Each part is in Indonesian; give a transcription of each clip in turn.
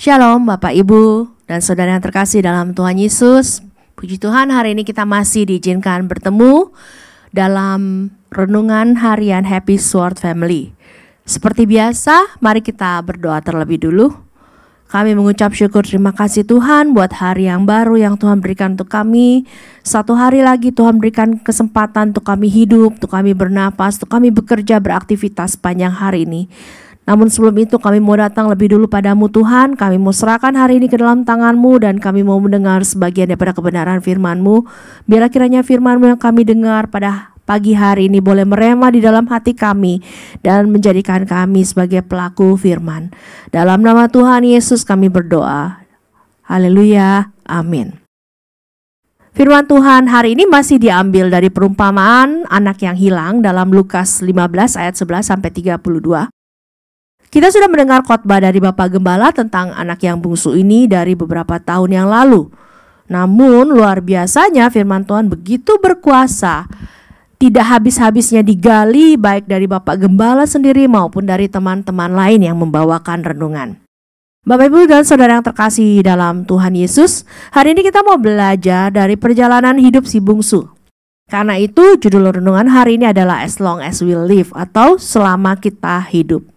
Shalom Bapak Ibu dan Saudara yang terkasih dalam Tuhan Yesus. Puji Tuhan, hari ini kita masih diizinkan bertemu dalam renungan harian Happy Sword Family. Seperti biasa, mari kita berdoa terlebih dulu. Kami mengucap syukur terima kasih Tuhan buat hari yang baru yang Tuhan berikan untuk kami. Satu hari lagi Tuhan berikan kesempatan untuk kami hidup, untuk kami bernapas, untuk kami bekerja, beraktivitas sepanjang hari ini. Namun sebelum itu kami mau datang lebih dulu padamu Tuhan. Kami mau serahkan hari ini ke dalam tangan-Mu dan kami mau mendengar sebagian daripada kebenaran firman-Mu. Biarlah kiranya firman-Mu yang kami dengar pada pagi hari ini boleh merema di dalam hati kami dan menjadikan kami sebagai pelaku firman. Dalam nama Tuhan Yesus kami berdoa. Haleluya, amin. Firman Tuhan hari ini masih diambil dari perumpamaan anak yang hilang dalam Lukas 15 ayat 11 sampai 32. Kita sudah mendengar khotbah dari Bapak Gembala tentang anak yang bungsu ini dari beberapa tahun yang lalu. Namun luar biasanya firman Tuhan begitu berkuasa. Tidak habis-habisnya digali baik dari Bapak Gembala sendiri maupun dari teman-teman lain yang membawakan renungan. Bapak Ibu dan Saudara yang terkasih dalam Tuhan Yesus, hari ini kita mau belajar dari perjalanan hidup si bungsu. Karena itu judul renungan hari ini adalah As Long As We Live atau Selama Kita Hidup.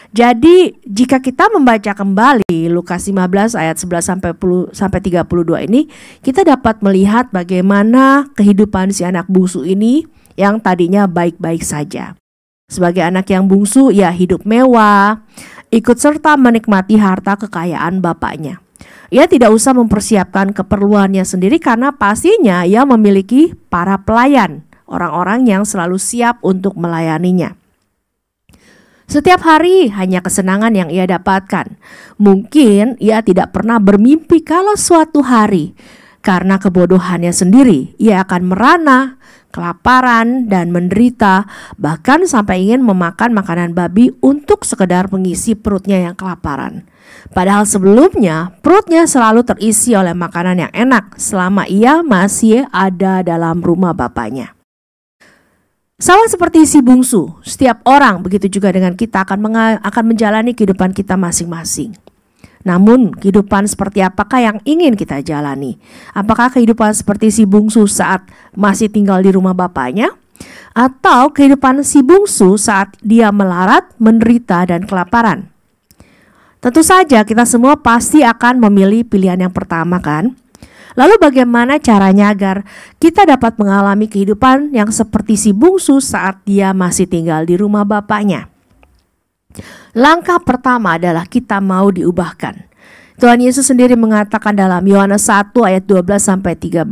Jadi jika kita membaca kembali Lukas 15 ayat 11 sampai 32 ini, kita dapat melihat bagaimana kehidupan si anak bungsu ini yang tadinya baik-baik saja. Sebagai anak yang bungsu, ia hidup mewah, ikut serta menikmati harta kekayaan bapaknya. Ia tidak usah mempersiapkan keperluannya sendiri karena pastinya ia memiliki para pelayan, orang-orang yang selalu siap untuk melayaninya. Setiap hari hanya kesenangan yang ia dapatkan. Mungkin ia tidak pernah bermimpi kalau suatu hari, karena kebodohannya sendiri, ia akan merana, kelaparan, dan menderita, bahkan sampai ingin memakan makanan babi untuk sekedar mengisi perutnya yang kelaparan. Padahal sebelumnya, perutnya selalu terisi oleh makanan yang enak selama ia masih ada dalam rumah bapaknya. Sama seperti si bungsu, setiap orang begitu juga dengan kita akan menjalani kehidupan kita masing-masing. Namun kehidupan seperti apakah yang ingin kita jalani? Apakah kehidupan seperti si bungsu saat masih tinggal di rumah bapaknya? Atau kehidupan si bungsu saat dia melarat, menderita, dan kelaparan? Tentu saja kita semua pasti akan memilih pilihan yang pertama kan? Lalu bagaimana caranya agar kita dapat mengalami kehidupan yang seperti si bungsu saat dia masih tinggal di rumah bapaknya? Langkah pertama adalah kita mau diubahkan. Tuhan Yesus sendiri mengatakan dalam Yohanes 1 ayat 12 sampai 13,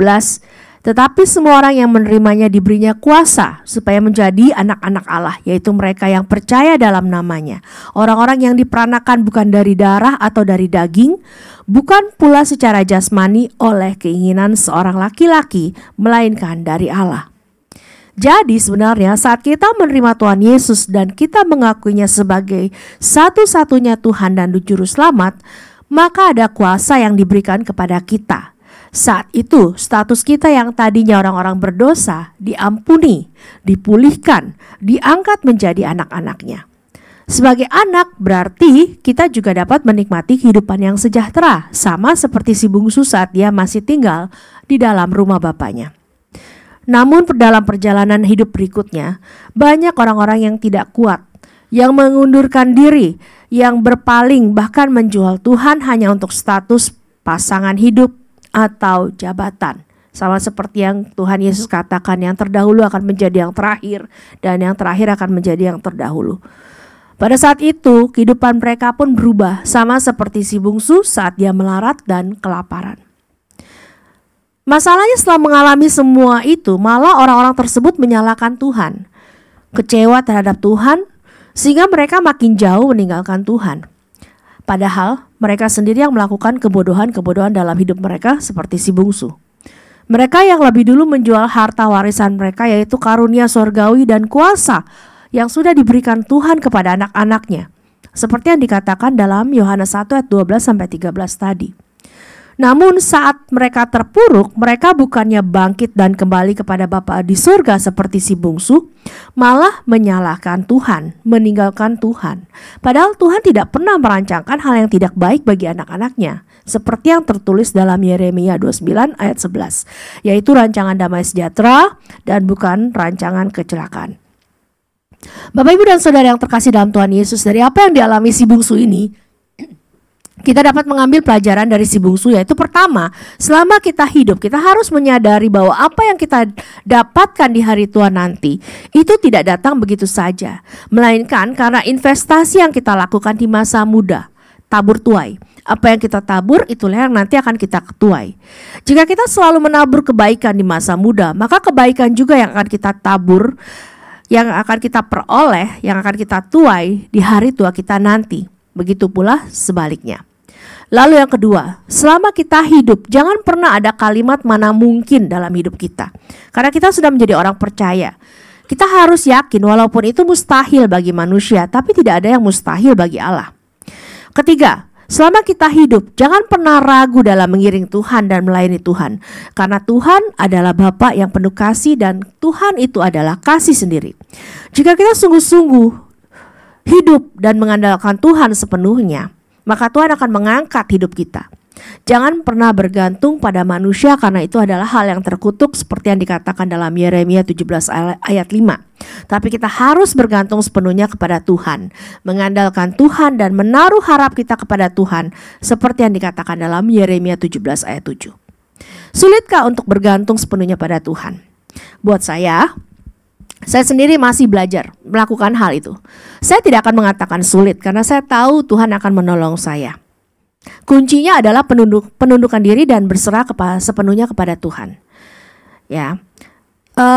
tetapi semua orang yang menerimanya diberinya kuasa supaya menjadi anak-anak Allah, yaitu mereka yang percaya dalam namanya. Orang-orang yang diperanakan bukan dari darah atau dari daging, bukan pula secara jasmani oleh keinginan seorang laki-laki, melainkan dari Allah. Jadi sebenarnya saat kita menerima Tuhan Yesus dan kita mengakuinya sebagai satu-satunya Tuhan dan Juru Selamat, maka ada kuasa yang diberikan kepada kita. Saat itu status kita yang tadinya orang-orang berdosa diampuni, dipulihkan, diangkat menjadi anak-anaknya. Sebagai anak berarti kita juga dapat menikmati kehidupan yang sejahtera, sama seperti si bungsu saat dia masih tinggal di dalam rumah bapaknya. Namun dalam perjalanan hidup berikutnya, banyak orang-orang yang tidak kuat, yang mengundurkan diri, yang berpaling bahkan menjual Tuhan hanya untuk status pasangan hidup atau jabatan. Sama seperti yang Tuhan Yesus katakan, yang terdahulu akan menjadi yang terakhir dan yang terakhir akan menjadi yang terdahulu. Pada saat itu kehidupan mereka pun berubah, sama seperti si bungsu saat dia melarat dan kelaparan. Masalahnya setelah mengalami semua itu, malah orang-orang tersebut menyalahkan Tuhan, kecewa terhadap Tuhan, sehingga mereka makin jauh meninggalkan Tuhan. Padahal mereka sendiri yang melakukan kebodohan-kebodohan dalam hidup mereka seperti si bungsu. Mereka yang lebih dulu menjual harta warisan mereka, yaitu karunia sorgawi dan kuasa yang sudah diberikan Tuhan kepada anak-anaknya. Seperti yang dikatakan dalam Yohanes 1 ayat 12 sampai 13 tadi. Namun saat mereka terpuruk, mereka bukannya bangkit dan kembali kepada Bapa di surga seperti si bungsu, malah menyalahkan Tuhan, meninggalkan Tuhan. Padahal Tuhan tidak pernah merancangkan hal yang tidak baik bagi anak-anaknya, seperti yang tertulis dalam Yeremia 29 ayat 11, yaitu rancangan damai sejahtera dan bukan rancangan kecelakaan. Bapak, Ibu, dan Saudara yang terkasih dalam Tuhan Yesus, dari apa yang dialami si bungsu ini, kita dapat mengambil pelajaran dari si bungsu, yaitu pertama, selama kita hidup, kita harus menyadari bahwa apa yang kita dapatkan di hari tua nanti itu tidak datang begitu saja, melainkan karena investasi yang kita lakukan di masa muda. Tabur tuai, apa yang kita tabur itulah yang nanti akan kita tuai. Jika kita selalu menabur kebaikan di masa muda, maka kebaikan juga yang akan kita tabur, yang akan kita peroleh, yang akan kita tuai di hari tua kita nanti. Begitu pula sebaliknya. Lalu yang kedua, selama kita hidup, jangan pernah ada kalimat mana mungkin dalam hidup kita. Karena kita sudah menjadi orang percaya. Kita harus yakin walaupun itu mustahil bagi manusia, tapi tidak ada yang mustahil bagi Allah. Ketiga, selama kita hidup, jangan pernah ragu dalam mengiring Tuhan dan melayani Tuhan. Karena Tuhan adalah Bapa yang penuh kasih dan Tuhan itu adalah kasih sendiri. Jika kita sungguh-sungguh hidup dan mengandalkan Tuhan sepenuhnya, maka Tuhan akan mengangkat hidup kita. Jangan pernah bergantung pada manusia, karena itu adalah hal yang terkutuk seperti yang dikatakan dalam Yeremia 17 ayat 5. Tapi kita harus bergantung sepenuhnya kepada Tuhan, mengandalkan Tuhan dan menaruh harap kita kepada Tuhan seperti yang dikatakan dalam Yeremia 17 ayat 7. Sulitkah untuk bergantung sepenuhnya pada Tuhan? Buat saya sendiri masih belajar melakukan hal itu. Saya tidak akan mengatakan sulit karena saya tahu Tuhan akan menolong saya. Kuncinya adalah penundukan diri dan berserah sepenuhnya kepada Tuhan. Ya,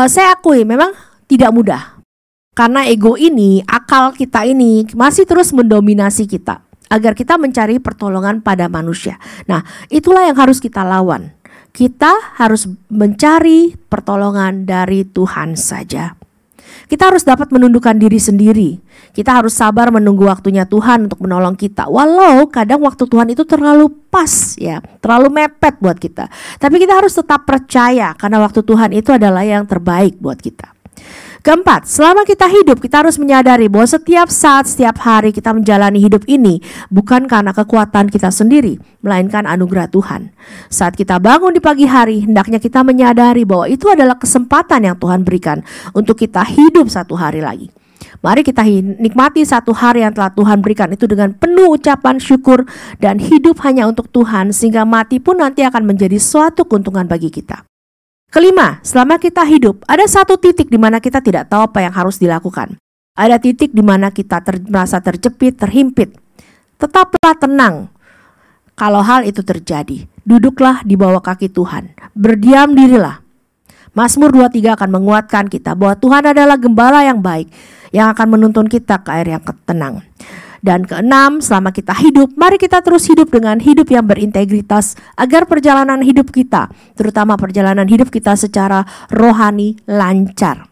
saya akui memang tidak mudah karena ego ini, akal kita ini masih terus mendominasi kita agar kita mencari pertolongan pada manusia. Nah, itulah yang harus kita lawan. Kita harus mencari pertolongan dari Tuhan saja. Kita harus dapat menundukkan diri sendiri. Kita harus sabar menunggu waktunya Tuhan untuk menolong kita. Walau kadang waktu Tuhan itu terlalu pas ya, terlalu mepet buat kita. Tapi kita harus tetap percaya karena waktu Tuhan itu adalah yang terbaik buat kita. Keempat, selama kita hidup kita harus menyadari bahwa setiap saat, setiap hari kita menjalani hidup ini bukan karena kekuatan kita sendiri, melainkan anugerah Tuhan. Saat kita bangun di pagi hari, hendaknya kita menyadari bahwa itu adalah kesempatan yang Tuhan berikan untuk kita hidup satu hari lagi. Mari kita nikmati satu hari yang telah Tuhan berikan itu dengan penuh ucapan syukur dan hidup hanya untuk Tuhan, sehingga mati pun nanti akan menjadi suatu keuntungan bagi kita. Kelima, selama kita hidup, ada satu titik di mana kita tidak tahu apa yang harus dilakukan. Ada titik di mana kita merasa terjepit, terhimpit. Tetaplah tenang kalau hal itu terjadi. Duduklah di bawah kaki Tuhan. Berdiam dirilah. Mazmur 23 akan menguatkan kita bahwa Tuhan adalah gembala yang baik yang akan menuntun kita ke air yang tenang. Dan keenam, selama kita hidup, mari kita terus hidup dengan hidup yang berintegritas agar perjalanan hidup kita, terutama perjalanan hidup kita secara rohani, lancar.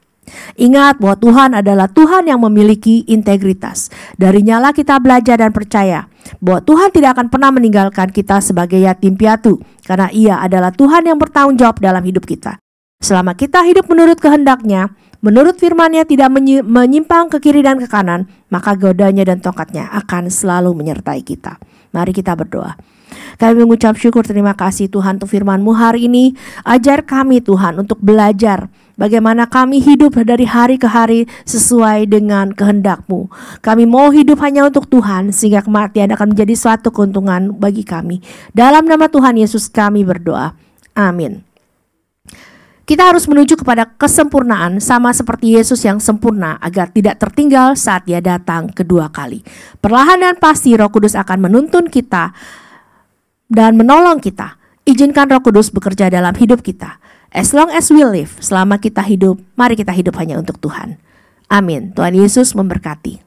Ingat bahwa Tuhan adalah Tuhan yang memiliki integritas. Darinya lah kita belajar dan percaya bahwa Tuhan tidak akan pernah meninggalkan kita sebagai yatim piatu, karena Ia adalah Tuhan yang bertanggung jawab dalam hidup kita. Selama kita hidup menurut kehendak-Nya, menurut firman-Nya tidak menyimpang ke kiri dan ke kanan, maka godanya dan tongkatnya akan selalu menyertai kita. Mari kita berdoa. Kami mengucap syukur, terima kasih Tuhan untuk firman-Mu hari ini. Ajar kami Tuhan untuk belajar bagaimana kami hidup dari hari ke hari sesuai dengan kehendak-Mu. Kami mau hidup hanya untuk Tuhan, sehingga kematian akan menjadi suatu keuntungan bagi kami. Dalam nama Tuhan Yesus kami berdoa. Amin. Kita harus menuju kepada kesempurnaan sama seperti Yesus yang sempurna agar tidak tertinggal saat Dia datang kedua kali. Perlahan dan pasti Roh Kudus akan menuntun kita dan menolong kita. Izinkan Roh Kudus bekerja dalam hidup kita. As long as we live, selama kita hidup, mari kita hidup hanya untuk Tuhan. Amin. Tuhan Yesus memberkati.